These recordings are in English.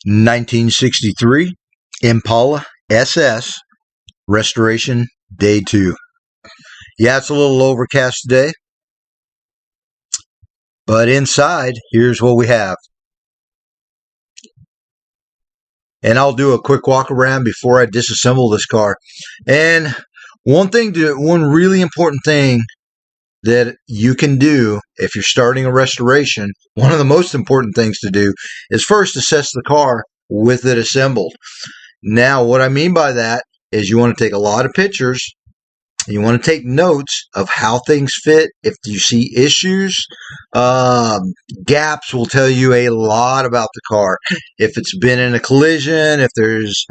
1963 Impala SS restoration day 2. Yeah, it's a little overcast today, but inside, here's what we have. And I'll do a quick walk around before I disassemble this car. And one really important thing that you can do if you're starting a restoration, one of the most important things to do is first assess the car with it assembled. Now, what I mean by that is you want to take a lot of pictures. You want to take notes of how things fit. If you see issues, gaps will tell you a lot about the car. If it's been in a collision, if there's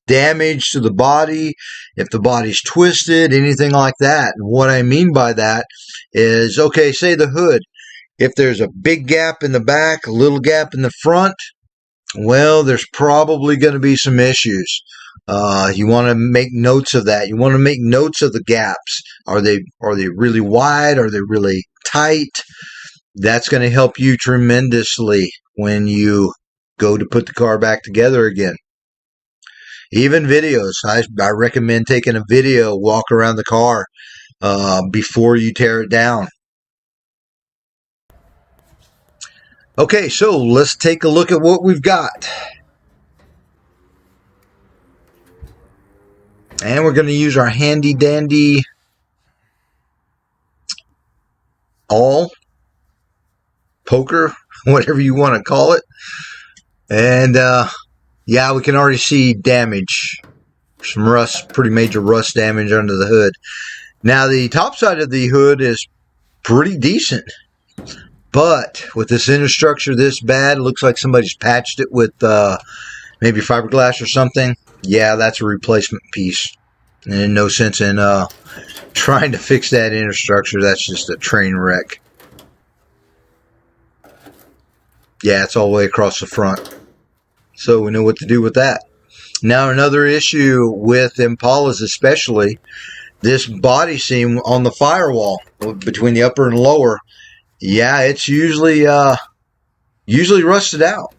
damage to the body, if the body's twisted, anything like that. And what I mean by that is, okay, say the hood. If there's a big gap in the back, a little gap in the front, well, there's probably going to be some issues. You want to make notes of that. You want to make notes of the gaps. Are they really wide? Are they really tight? That's going to help you tremendously when you go to put the car back together again. Even videos. I recommend taking a video walk around the car before you tear it down. Okay, so let's take a look at what we've got. And we're going to use our handy dandy awl, poker, whatever you want to call it. And yeah, we can already see damage. Some rust, pretty major rust damage under the hood. Now, the top side of the hood is pretty decent. But with this inner structure this bad, it looks like somebody's patched it with maybe fiberglass or something. Yeah, that's a replacement piece. And no sense in trying to fix that inner structure. That's just a train wreck. Yeah, it's all the way across the front. So we know what to do with that. Now, another issue with Impalas especially, this body seam on the firewall between the upper and lower, yeah, it's usually rusted out.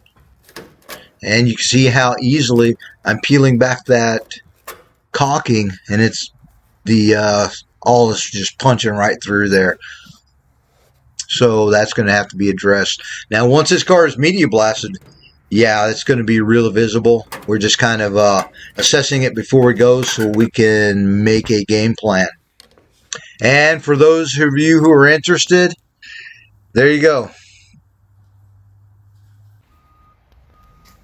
And you can see how easily I'm peeling back that caulking, and it's the all is just punching right through there. So that's going to have to be addressed. Now, once this car is media blasted, yeah, it's going to be real visible. We're just kind of assessing it before we go so we can make a game plan. And for those of you who are interested, there you go.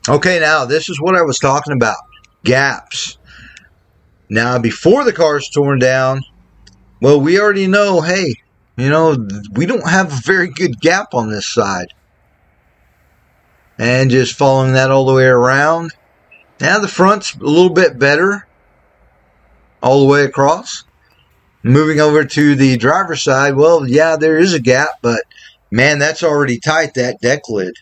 Okay, now this is what I was talking about. Gaps. Now, before the car's torn down, well, we already know, hey, you know, we don't have a very good gap on this side. And just following that all the way around. Now the front's a little bit better all the way across. Moving over to the driver's side, well, yeah, there is a gap, but man, that's already tight, that deck lid.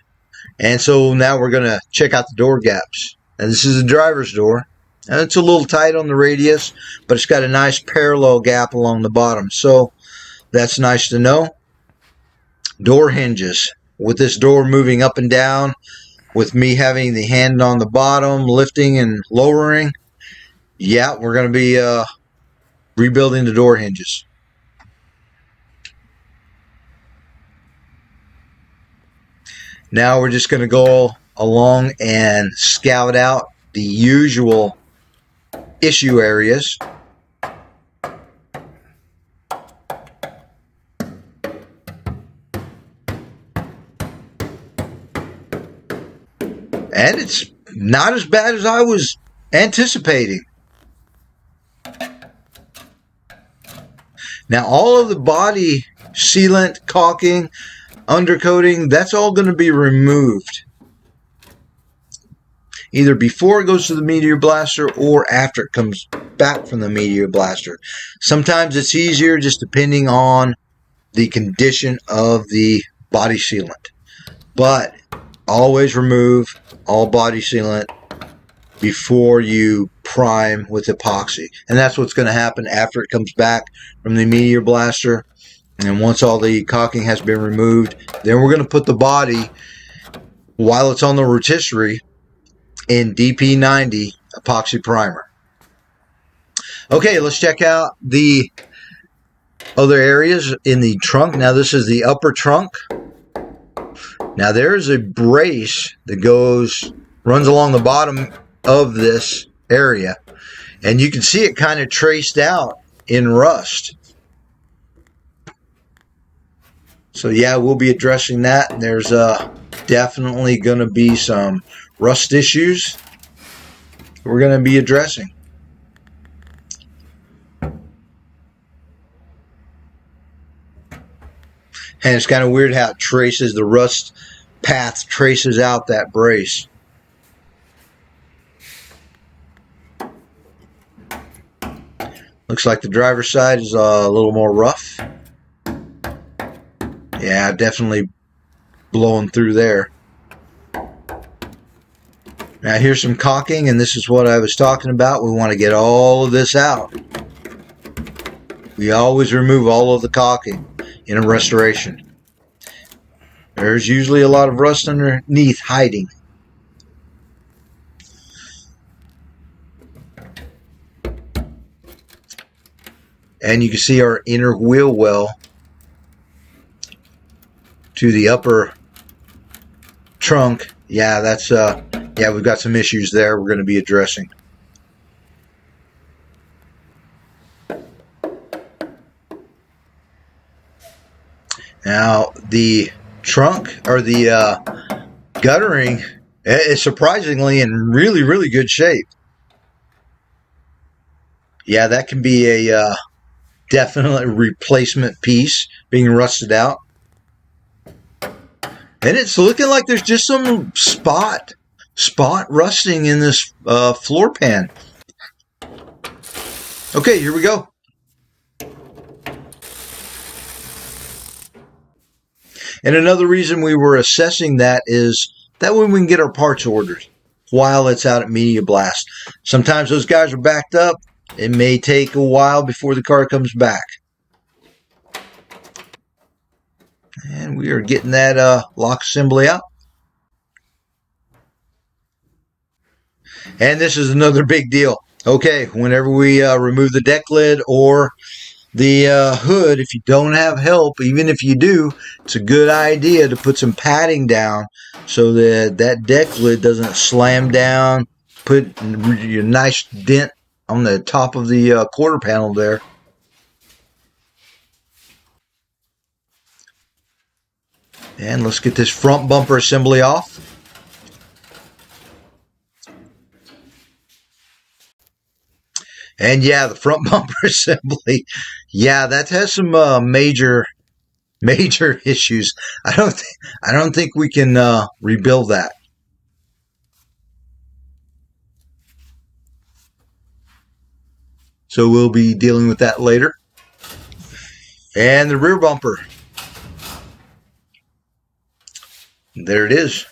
And so now we're going to check out the door gaps. And this is the driver's door. And it's a little tight on the radius, but it's got a nice parallel gap along the bottom. So that's nice to know. Door hinges. With this door moving up and down, with me having the hand on the bottom, lifting and lowering, yeah, we're going to be rebuilding the door hinges. Now we're just going to go along and scout out the usual issue areas. And it's not as bad as I was anticipating. Now, all of the body sealant, caulking, undercoating, that's all going to be removed. Either before it goes to the meteor blaster or after it comes back from the meteor blaster. Sometimes it's easier just depending on the condition of the body sealant. But always remove all body sealant before you prime with epoxy. And that's what's going to happen after it comes back from the meteor blaster. And once all the caulking has been removed, then we're going to put the body, while it's on the rotisserie, in DP90 epoxy primer. Okay, let's check out the other areas in the trunk. Now this is the upper trunk. Now there's a brace that runs along the bottom of this area, and you can see it kind of traced out in rust. So yeah, we'll be addressing that. There's definitely going to be some rust issues we're going to be addressing. And it's kind of weird how it traces, the rust path traces out that brace. Looks like the driver's side is a little more rough. Yeah, definitely blowing through there. Now here's some caulking, and this is what I was talking about. We want to get all of this out. We always remove all of the caulking in a restoration. There's usually a lot of rust underneath hiding. And you can see our inner wheel well to the upper trunk. Yeah, that's yeah, we've got some issues there we're going to be addressing. Now the trunk, or the guttering, is surprisingly in really good shape. Yeah, that can be a definitely replacement piece being rusted out. And it's looking like there's just some spot rusting in this floor pan. Okay, here we go. And another reason we were assessing that is that way we can get our parts ordered while it's out at Media Blast. Sometimes those guys are backed up. It may take a while before the car comes back. And we are getting that lock assembly out. And this is another big deal. Okay, whenever we remove the deck lid or the hood, if you don't have help, even if you do, it's a good idea to put some padding down so that that deck lid doesn't slam down, put a nice dent on the top of the quarter panel there. And let's get this front bumper assembly off. And yeah, the front bumper assembly, yeah, that has some major issues. I don't think we can rebuild that. So we'll be dealing with that later. And the rear bumper. There it is.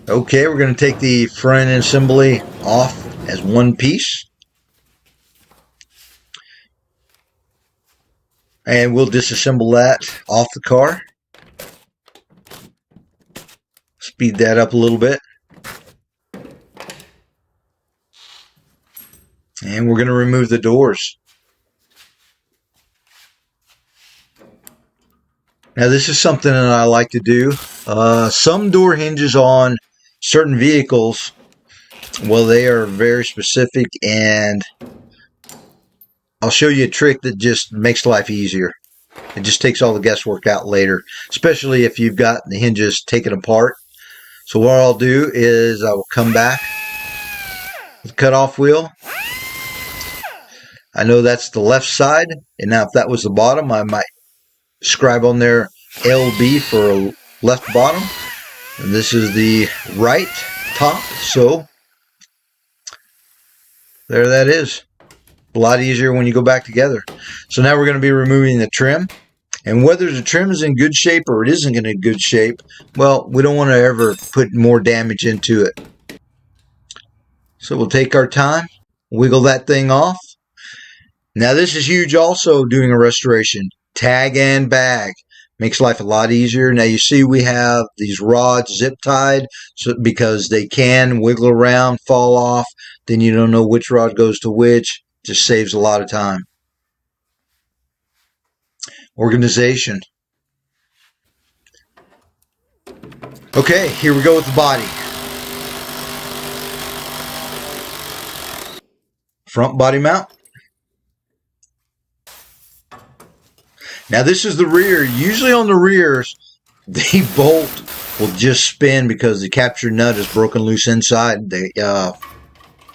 Okay, we're going to take the front end assembly off as one piece. And we'll disassemble that off the car. Speed that up a little bit. And we're going to remove the doors. Now this is something that I like to do. Some door hinges on certain vehicles, well, they are very specific, and I'll show you a trick that just makes life easier. It just takes all the guesswork out later, especially if you've got the hinges taken apart. So what I'll do is I will come back with the cutoff wheel. I know that's the left side, and now if that was the bottom, I might scribe on there LB for a left bottom. And this is the right top, so there that is. A lot easier when you go back together. So now we're going to be removing the trim. And whether the trim is in good shape or it isn't in good shape, well, we don't want to ever put more damage into it. So we'll take our time, wiggle that thing off. Now this is huge also doing a restoration. Tag and bag. Makes life a lot easier. Now you see we have these rods zip tied so because they can wiggle around, fall off. Then you don't know which rod goes to which. Just saves a lot of time. Organization. Okay, here we go with the body. Front body mount. Now this is the rear. Usually on the rears, the bolt will just spin because the capture nut is broken loose inside the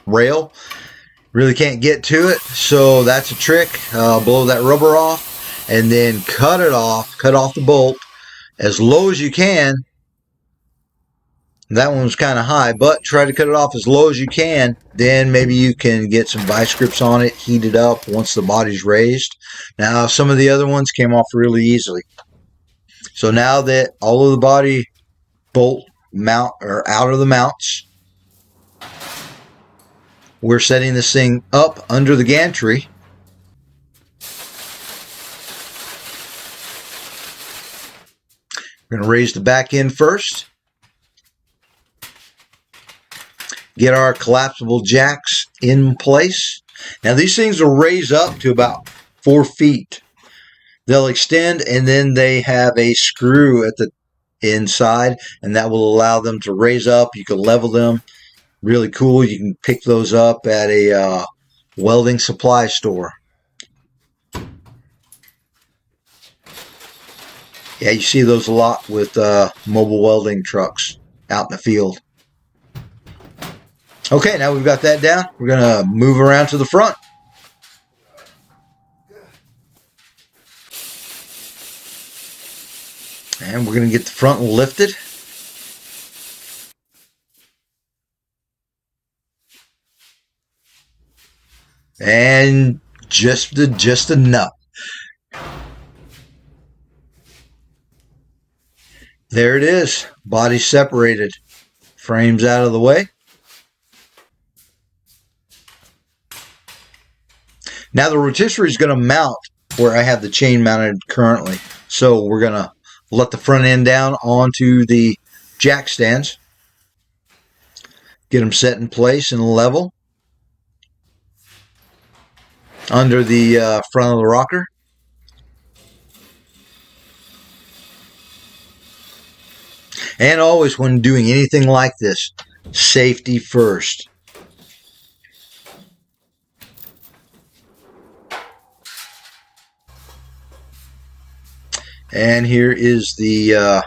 rail. Really can't get to it, so that's a trick. Blow that rubber off and then cut it off. Cut off the bolt as low as you can. That one was kind of high, but try to cut it off as low as you can. Then maybe you can get some vice grips on it, heat it up once the body's raised. Now, some of the other ones came off really easily. So now that all of the body bolt mount are out of the mounts, we're setting this thing up under the gantry. We're going to raise the back end first. Get our collapsible jacks in place. Now these things will raise up to about 4 feet. They'll extend and then they have a screw at the inside and that will allow them to raise up. You can level them. Really cool. You can pick those up at a welding supply store. Yeah, you see those a lot with mobile welding trucks out in the field. Okay, now we've got that down. We're going to move around to the front. And we're going to get the front lifted. And just enough. There it is. Body separated. Frames out of the way. Now the rotisserie is going to mount where I have the chain mounted currently. So we're going to let the front end down onto the jack stands. Get them set in place and level. Under the front of the rocker. And always when doing anything like this, safety first. And here is the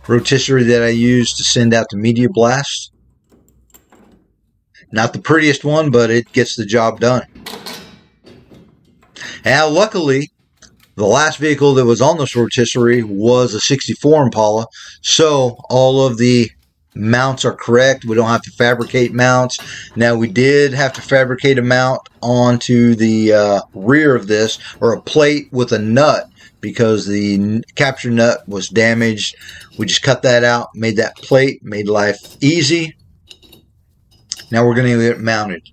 rotisserie that I use to send out the media blast. Not the prettiest one, but it gets the job done. Now, luckily, the last vehicle that was on this rotisserie was a 64 Impala, so all of the mounts are correct. We don't have to fabricate mounts. Now, we did have to fabricate a mount onto the rear of this, or a plate with a nut, because the capture nut was damaged. We just cut that out, made that plate, made life easy. Now we're going to get it mounted.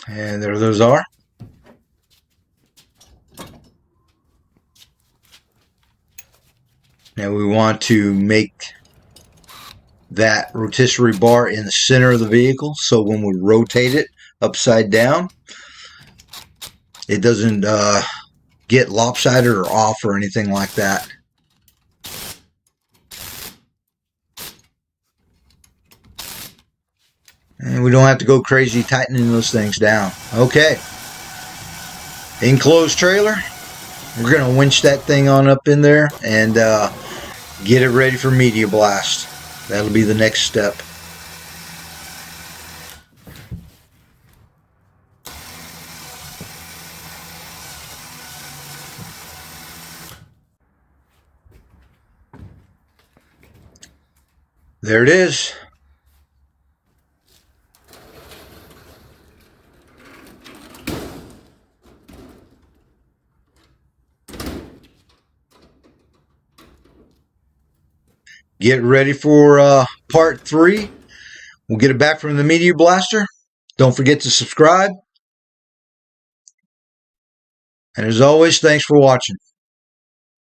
And there those are. Now we want to make that rotisserie bar in the center of the vehicle, so when we rotate it upside down, it doesn't get lopsided or off or anything like that. And we don't have to go crazy tightening those things down. Okay. Enclosed trailer. We're going to winch that thing on up in there and get it ready for media blast. That'll be the next step. There it is. get ready for part 3. We'll get it back from the Media Blaster. Don't forget to subscribe. And as always, thanks for watching.